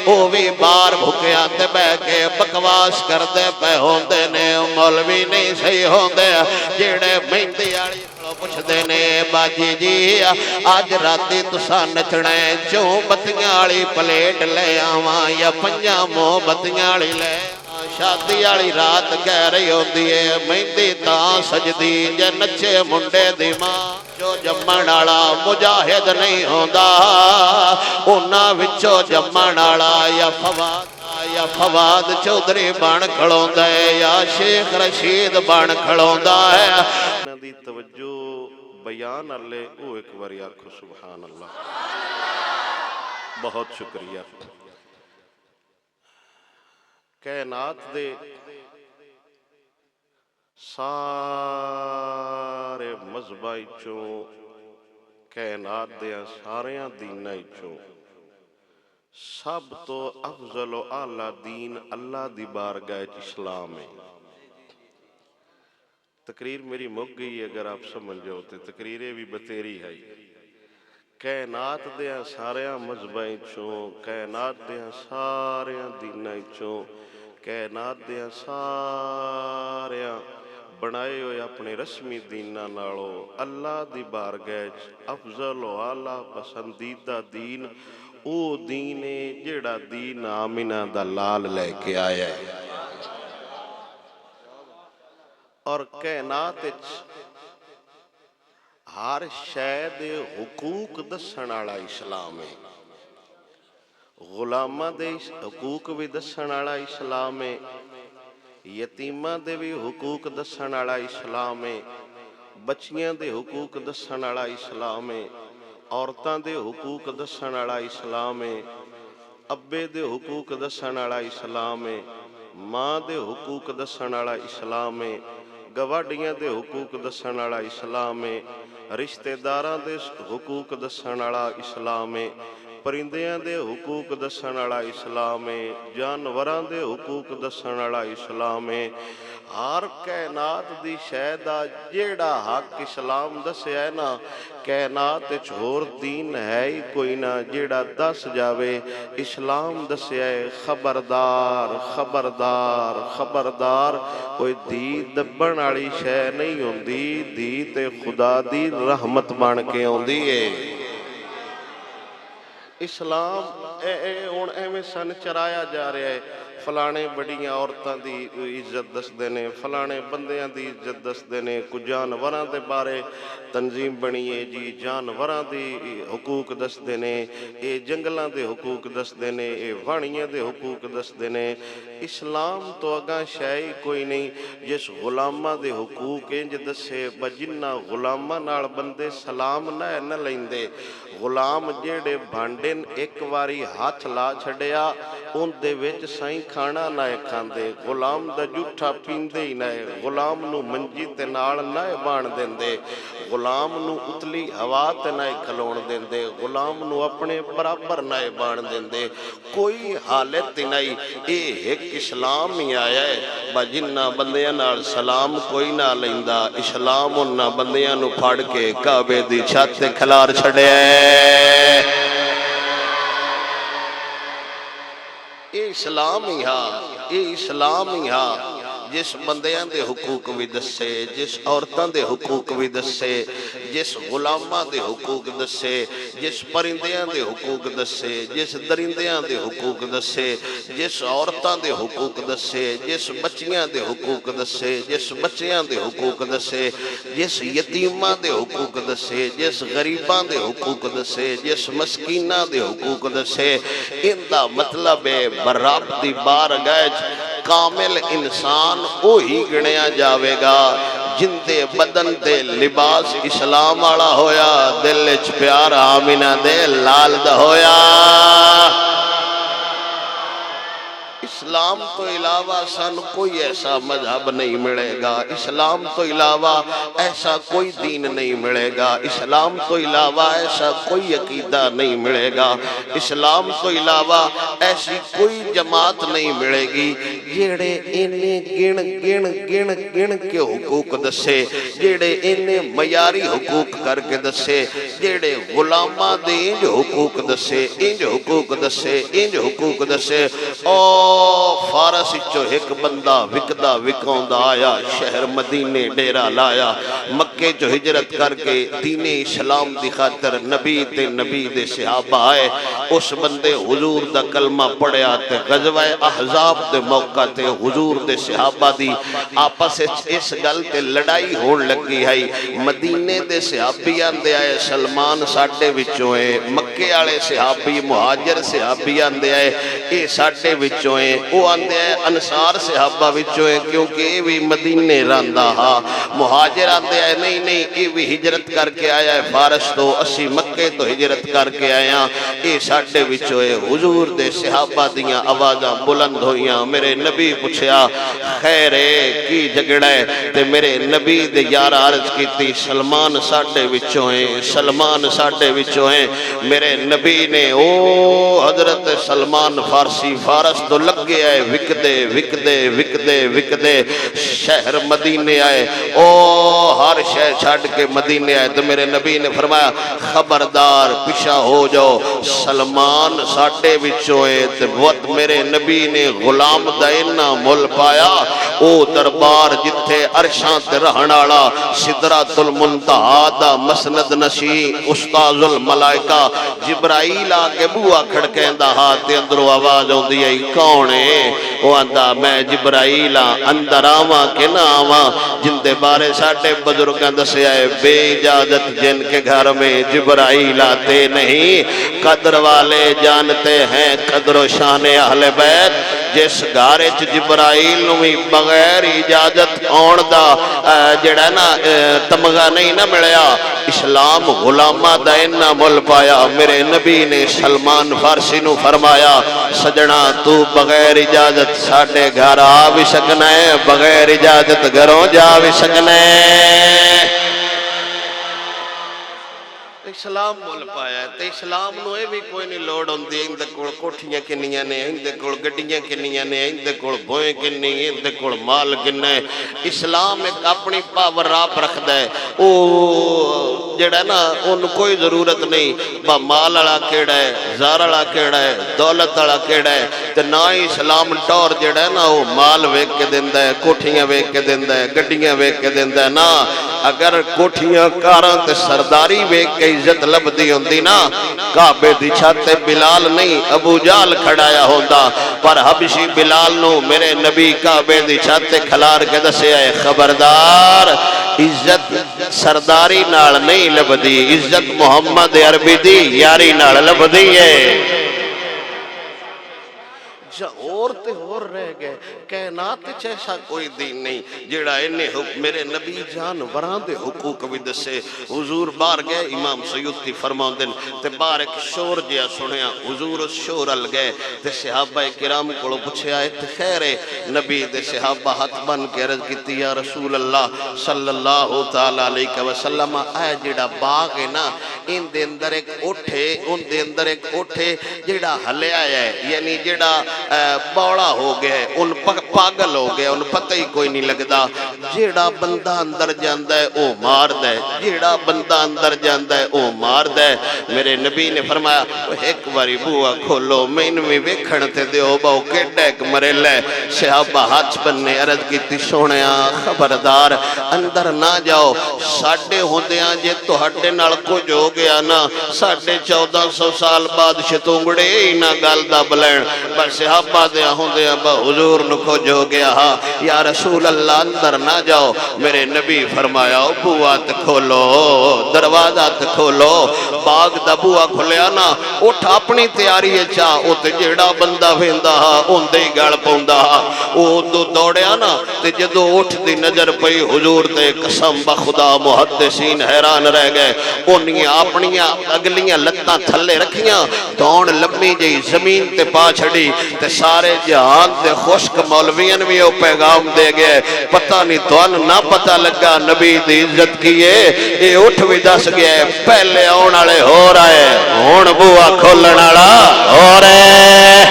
وہ بھی باہر بھکیاں تے بہ کے بکواس کردے پے ہوندے نے مولوی نہیں صحیح ہوندے جیڑے مہندی والی پوچھتے نے باجی جی اج راتی تساں نچنا ہے چوں بتیاں والی پلیٹ لے آواں یا پنجاں موم بتیاں والی لے شادی والی رات کہہ رہی ہوندی ہے مہندی تاں سجدی جے نچے منڈے دی ماں جو جمن والا مجاہد نہیں ہوندا انہاں وچوں جمن والا یا فواد چودھری بن کھڑوندا ہے یا شیخ رشید بن کھڑوندا ہے انہاں دی توجہ بیان والے او ایک بار آکھو سبحان اللہ بہت شکریہ کائنات دے سارے مذہباں چوں کائنات دے ساریاں دیناں چوں سب تو افضل و اعلیٰ دین اللہ دی بارگاہ اسلام ہے تقریر میری مک گئی اگر آپ سمجھ جاؤ تو تقریریں بھی بتیری ہے کائنات دیاں ساریاں مذہباں چوں کائنات دیاں ساریاں دیناں چوں کائنات دیاں ساریاں بنائے ہوئے اپنے رسمی دینہ نالو اللہ دی بارگاہ افضل و اعلیٰ پسندیدہ دین او دین جڑا دین آمینہ دا لال لے کے آیا ہے اور کائنات ہر شے دے حقوق دسن والا اسلام ہے غلاماں دے حقوق بھی دسن والا اسلام ہے یتیماں دے بھی حقوق دسن والا اسلام ہے بچیاں دے حقوق دسن والا اسلام ہے عورتاں دے حقوق دسن والا اسلام ہے ابے دے حقوق دسن والا اسلام ہے ماں دے حقوق دسن والا اسلام ہے گواڈیاں دے حقوق دسن والا اسلام ہے رشتہ داراں دے حقوق دسن والا اسلام ہے پرندیاں دے حقوق دسن والا اسلام ہے جانوراں دے حقوق دسن والا اسلام ہے ہر کائنات دی شے دا جیڑا حق اسلام دسیا ہے نا کائنات وچ ہور دین ہے ہی کوئی نہ جیڑا دس جاوے اسلام دسیا ہے خبردار خبردار خبردار کوئی دی دبن والی شے نہیں ہوندی دی تے خدا دی رحمت بن کے ہوندی ہے اسلام ہن ایویں سن چرایا جا رہا ہے فلانے بڑیاں عورتاں دی عزت دسدے نے فلانے بندیاں دی عزت دسدے نے کچھ جانوراں دے بارے تنظیم بنی ہے جی جانوراں دی حقوق دسدے نے اے جنگلاں دے حقوق دسدے نے اے وانیاں دے حقوق دسدے نے اسلام تو اگاں شے کوئی نہیں جس غلاماں دے حقوق انج دسے بجنہ غلاماں نال بندے سلام نہ لیندے غلام جیڑے بھانڈن ایک واری ہاتھ لا چھڑیا ان دے وچ سائیں کھانا نہ کھاندے غلام دا جھوٹا پیندے ہی نہ غلام نو منجی تے نال نہ بان دیندے غلام نو اتلی ہوا تے نہ کھلون دیندے غلام نو اپنے برابر نہ بان دیندے کوئی حالت نہیں اے ایک اسلام ہی آیا ہے با جنہ بندیاں نال سلام کوئی نہ لیندا اسلام انہاں بندیاں نو پھڑ کے کعبے دی چھت تے کھلار چھڑیا ہے اے اسلام ہی ہاں اے اسلام ہی ہاں جس بندیاں دے حقوق بھی دسے جس عورتاں دے حقوق بھی دسے جس غلاماں دے حقوق دسے جس پرندیاں دے حقوق دسے جس درندیاں دے حقوق دسے جس عورتاں دے حقوق دسے جس بچیاں دے حقوق دسے جس بچیاں دے حقوق دسے جس یتیماں دے حقوق دسے جس غریباں دے حقوق دسے جس مسکیناں دے حقوق دسے ان دا مطلب ہے براب دی بارگاہ کامل انسان وہی گنیا جاوے گا جن دے بدن دے لباس اسلام والا ہویا دل وچ پیار آمینہ دے لال دا ہویا اسلام اسلام تو علاوہ سن کوئی ایسا مذہب نہیں ملے گا، اسلام تو علاوہ ایسا کوئی دین نہیں ملے گا، اسلام تو علاوہ ایسا کوئی عقیدہ نہیں ملے گا، اسلام تو علاوہ ایسی کوئی جماعت نہیں ملے گی جیڑے انہیں گن گن گن گن کے حقوق دسے، جیڑے انہیں معیاری حقوق کر کے دسے، جیڑے غلامہ دے انج حقوق دسے، انج حقوق دسے، انج حقوق دسے۔ او فارس چو ایک بندہ وکدا وکاؤندا آیا، شہر مدینے ڈیرا لایا، مکے چو ہجرت کر کے دین اسلام دی خاطر نبی تے نبی دے صحابہ آئے، اس بندے حضور دا کلمہ پڑھیا تے غزوہ احزاب دے موقع تے حضور دے صحابہ دی آپس اس گل تے لڑائی ہون لگی ہے۔ مدینے دے صحابیاں دے آئے سلمان ساڈے وچوں ہیں، مکے والے صحابی مہاجر صحابیاں دے آئے اے ساڈے وچوں ہیں، او آندے آئے انصار صحابہ وچوں ہیں کیونکہ اے بھی مدینے راندا ہا۔ مہاجر آندے آئے نہیں نہیں اے بھی ہجرت کر کے آیا ہے فارس تو، اسی مکے تو ہجرت کر کے آیا، اے ساڈے وچوں ہے۔ حضور دے صحابہ دیاں آوازاں بلند ہویاں، میرے نبی پوچھیا خیر ہے کی جھگڑا ہے؟ تے میرے نبی دے یار عرض کیتی سلمان ساڈے وچوں ہیں، سلمان ساڈے وچوں ہیں۔ میرے نبی نے او حضرت سلمان فارسی فارس تو لگ گیا ہے، وکدے وکدے وکدے وکدے شہر مدینے آئے، او ہر شہر چھاڑ کے مدینے آئے۔ تو میرے نبی نے فرمایا خبردار پیچھے ہو جاؤ، سلمان ساڈے وچوں ہے۔ تے وقت میرے نبی نے غلام دا انہاں مل پایا، او دربار جتھے عرشاں تے رہن والا سدرۃ المنتہا دا مسند نشین استاذ الملائکہ جبرائیل آ کے بوا کھڑکیندا ہا تے اندروں آواز آوندی ہے کون ہے؟ او آندا میں جبرائیل اندر آواں کہ نہ آواں؟ جن دے بارے ساڈے بزرگاں دسیا ہے بے اجازت جن کے گھر میں جبرائیل آتے نہیں، قدر والے جانتے ہیں قدر و شان اہل بیت۔ جس گھارے چ جبرائیل نوی بغیر اجازت آن دا جڑا نا تمغہ نہیں نہ ملیا، اسلام غلامہ دا انہا مل پایا۔ میرے نبی نے سلمان فارسی نو فرمایا سجنا تو بغیر اجازت ساڑھے گھر آ بھی سکنا ہے، بغیر اجازت گھروں جا بھی سکنا ہے۔ اسلام مول پایا ہے تے اسلام نو اے بھی کوئی نہیں لوڑ ہوندی اندے کول کوٹھیاں کنیاں نے، اندے کول گڈیاں کنیاں نے، اندے کول بوئیں کنی، اندے کول مال کنا ہے۔ اسلام ایک اپنی پاور آپ رکھ دے، او جڑا نا ان کوئی ضرورت نہیں با مال والا کیڑا ہے، زار والا کیڑا ہے، دولت والا کیڑا ہے۔ تے نہ ہی اسلام ٹور جڑا ہے نا وہ مال ویک کے دیندا ہے، کوٹھیاں ویک کے دیندا ہے، گڈیاں ویک کے دیندا ہے۔ نا اگر کوٹھیاں کاراں تے سرداری ویک کے عزت لبدی ہوندی نا، کعبے دی چھت بلال نہیں ابو جال کھڑایا ہوندا، پر حبشی بلال نو میرے نبی کعبے دی چھت کھلار کے دسے آئے خبردار عزت سرداری نال نہیں لبدی، عزت محمد عربی دی یاری نال لبدی ہے۔ اور تے اور رہ گئے کائنات چیسا کوئی دین نہیں جیڑا انہیں میرے نبی جان وران دے حقوق بھی دسے۔ حضور بار گئے امام سیوطی فرماؤں دن تے بار ایک شور جیا سنیا، حضور اس شور ال گئے تے صحابہ کرام کو پوچھے آئے تے خیر نبی دے صحابہ ہاتھ بن کے عرض کیتی یا رسول اللہ صلی اللہ تعالیٰ علیہ وسلم آئے جیڑا باغ ہے نا ان دے اندر ایک اٹھے جیڑا ہلے آیا ہے، یعنی جیڑا بوڑا ہو گئے ان پاگل ہو گئے ان پتہ ہی کوئی نہیں لگدا، جیڑا بندہ اندر جاندہ ہے او مار دے، جیڑا بندہ اندر جاندہ ہے او مار دے۔ میرے نبی نے فرمایا ایک باری بوا کھولو میں انوی ویکھن تے دیو باؤ کے ڈیک مرے لے۔ صحابہ ہاتھ بننے عرض کی سونیا خبردار اندر نہ جاؤ، ساڑھے ہوندیاں جے تو ہٹے نال کچھ ہو گیا نا 1450 سال بعد شتونگڑے ہی نہ گالدہ بلین، بس صحابہ دیا ہوندیاں با حضور نکھو جو گیا ہاں یا رسول اللہ اندر نہ جاؤ۔ میرے نبی فرمایا بوات کھولو دروازات کھولو، باغ دا بوا کھولیا نا اٹھ اپنی تیاری چاہ اٹھ جیڑا بندہ ویندہ ہاں اندے ہی گڑ پوندہ ہاں، او دو دوڑیا نا تے جدو اٹھ دی نظر پئی حضور تے قسم بخدا محدثین حیران رہ گئے، انہیاں اپنیاں اگلیاں لتاں تھلے رکھیاں دوڑ لمبی جئی زمین تے پا چھڑی تے تے سارے جہان دے خشک مولویاں بھی وہ پیغام دے گئے پتہ نہیں تھانوں نہ پتہ لگا نبی دی عزت کی ہے یہ اٹھ بھی دس گیا ہے پہلے آن والے ہو رہے ہن بوا کھولن والا ہو رہے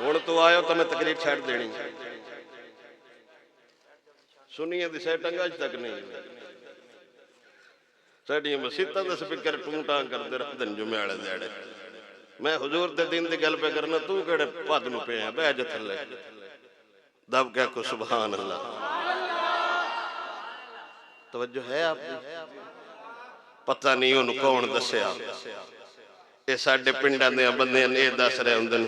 ہن تو آئے تو میں تقریر چھڑ دینی سنیے دی سیٹنگ اج تک نہیں ساڈیاں مسیتاں دے سپیکر ٹوں ٹاں کردے رکھدے جمعے والے دیہڑے میں حضور دے دین دی گل پہ کرنا تو کیڑے پد نو پیا بیٹھ جا تھلے دب کہہ کو سبحان اللہ توجہ ہے آپ پتہ نہیں انہوں کون دسیا یہ ساڑھے پنڈاں دے بندے نے دس رہے ہوندن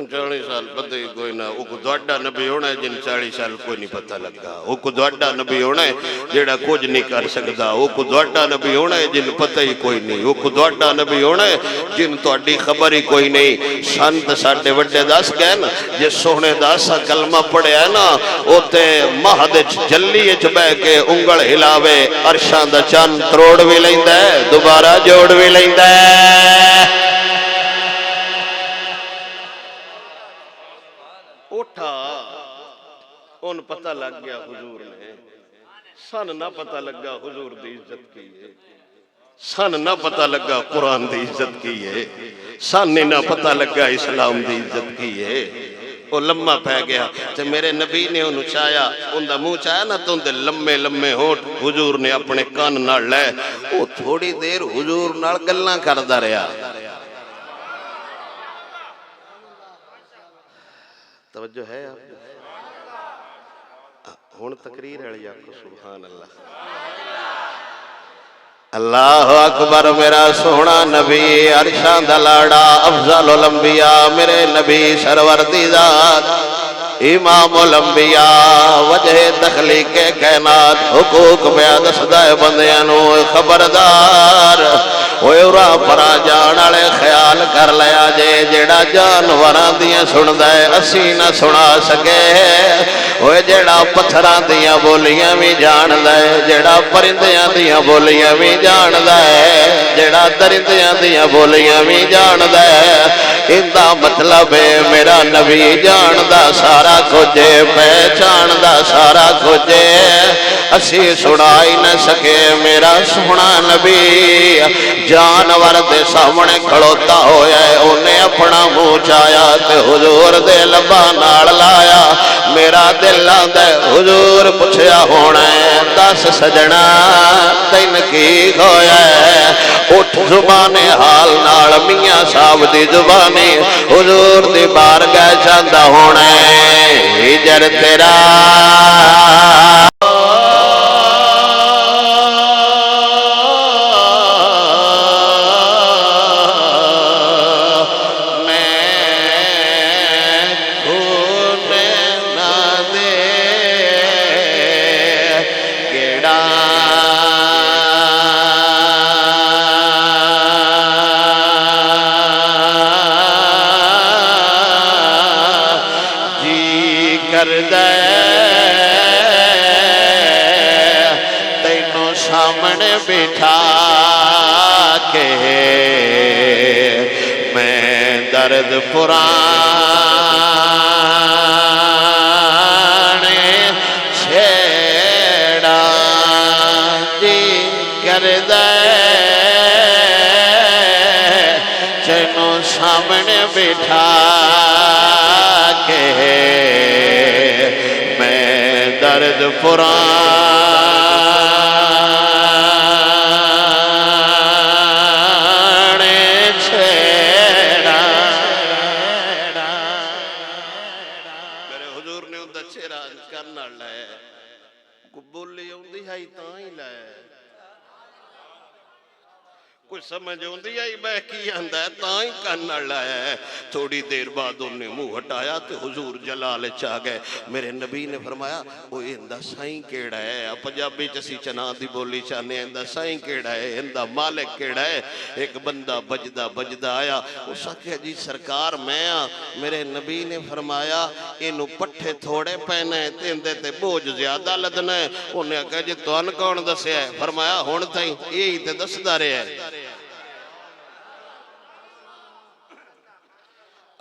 40 سال پتہ ہی کوئی نہ وہ کو دوڑا نبی ہونا ہے جن 40 سال کوئی نہیں پتہ لگا وہ کو دوڑا نبی ہونا ہے جیڑا کچھ نہیں کر سکتا وہ کو دوڑا نبی ہونا ہے جن پتہ ہی کوئی نہیں وہ کو دوڑا نبی ہونا ہے جن تو اڈی خبر ہی کوئی نہیں سنت ساڑھے وڈے دس گئے نا جس سونے داسا کلمہ پڑے ہے نا وہ تے مہد جلی اچ بے کے انگل ہلاوے عرشاں دا چند تروڑ بھی لیندہ ہے دوبارہ جوڑ بھی لیندہ ہے اٹھا ان پتہ لگ گیا حضور نے سن نہ پتہ لگا حضور دی عزت کی ہے سن نہ پتہ لگا قرآن دی عزت کی ہے سن نہ پتہ لگا اسلام دی عزت کی ہے وہ لمحہ پہ گیا تو میرے نبی نے انہوں چاہیا ان دا منہ چاہیا نا تو ان دے لمے لمے ہونٹ حضور نے اپنے کان نہ لے وہ تھوڑی دیر حضور نہ گلاں کردہ رہا توجہ ہے آپ ہون تقریر ہے یا کو سبحان اللہ اللہ اکبر میرا سونا نبی عرشاں دا لاڑا افضل الانبیاء میرے نبی سرور دی ذات امام الانبیاء وجہ تخلیق کائنات حقوق بیاد صدائے بندیانو خبردار ہوئے پرا جان والے خیال کر لیا جے جیڑا جانوراں دیاں سن دے اسی نہ سنا سکے ہوئے جیڑا پتھراں دیاں بولیاں بھی جان دے جیڑا پرندیاں دیاں بولیاں بھی جان دے جیڑا درندیاں دیاں بولیاں بھی جان دے اندہ مطلب ہے میرا نبی جان دا سارا کھوجے پہچان دا سارا کھوجے اسی سنائی نہ سکے میرا سونا نبی جانور دے سامنے کھڑوتا ہویا ہے انہیں اپنا منہ چایا تے حضور دے لبا ناڑ لایا میرا دل آندے حضور پچھیا ہونا ہے دس سجنا تین کی ہویا ہے اٹھ زبان حال ناڑ میاں صاحب دی زبانی حضور دی بارگاہ چاندہ ہونا ہے ہجر تیرا تینوں سامنے بٹھا کے میں درد پرانے چھیڑا جی کردے تینوں سامنے بٹھا کے درد پرانے چھیڑا میرے حضور نے اندھا چھیڑا کرنا لائے بولی اندھی ہے تاں ہی لائے کچھ سمجھ ہوندی ہے بہ کی آندہ ہے تاں ہی کرنا لایا ہے تھوڑی دیر بعد انہیں منہ ہٹایا تو حضور جلال چاہ گئے میرے نبی نے فرمایا وہ اندہ سائیں کیڑا ہے پنجابی چسی چنا دی بولی چاہنے اندہ سائیں کیڑا ہے اندہ مالک کیڑا ہے ایک بندہ بجدہ آیا اس آکھیا جی سرکار میں میرے نبی نے فرمایا انہوں پٹھے تھوڑے پہنے تیندے تے بوجھ زیادہ لدنا ہے انہیں کہا جی تو ان کون دسے ہے فرمایا ہون تھیں یہی تے دس دارے ہے